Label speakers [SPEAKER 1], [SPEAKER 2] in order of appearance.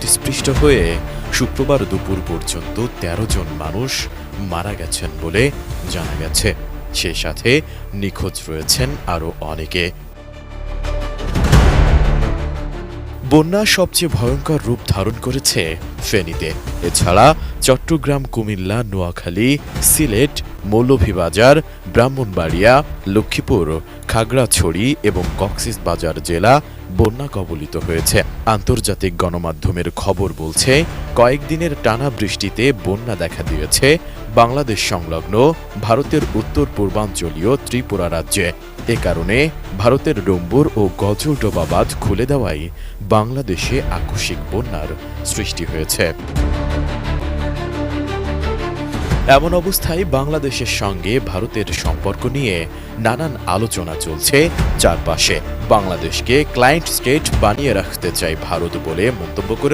[SPEAKER 1] ভূপৃষ্ঠ হয়ে শুক্রবার দুপুর পর্যন্ত ১৩ জন মানুষ মারা গেছেন বলে জানা গেছে। সে সাথে নিখোঁজ রয়েছেন আরও অনেকে। বন্যা সবচেয়ে ভয়ঙ্কর রূপ ধারণ করেছে ফেনীতে। এছাড়া চট্টগ্রাম, কুমিল্লা, নোয়াখালী, সিলেট, মৌলভীবাজার, ব্রাহ্মণবাড়িয়া, লক্ষ্মীপুর, খাগড়াছড়ি এবং কক্সবাজার জেলা বন্যা কবলিত হয়েছে। আন্তর্জাতিক গণমাধ্যমের খবর বলছে, কয়েকদিনের টানা বৃষ্টিতে বন্যা দেখা দিয়েছে বাংলাদেশ সংলগ্ন ভারতের উত্তর পূর্বাঞ্চলীয় ত্রিপুরা রাজ্যে। এ কারণে ভারতের ডম্বুর ও গজলডোবা বাঁধ খুলে দেওয়ায় বাংলাদেশে আকস্মিক বন্যার সৃষ্টি হয়েছে। এমন অবস্থায় বাংলাদেশের সঙ্গে ভারতের সম্পর্ক নিয়ে নানান আলোচনা চলছে চারপাশে। বাংলাদেশকে ক্লায়েন্ট স্টেট বানিয়ে রাখতে চায় ভারত বলে মন্তব্য করে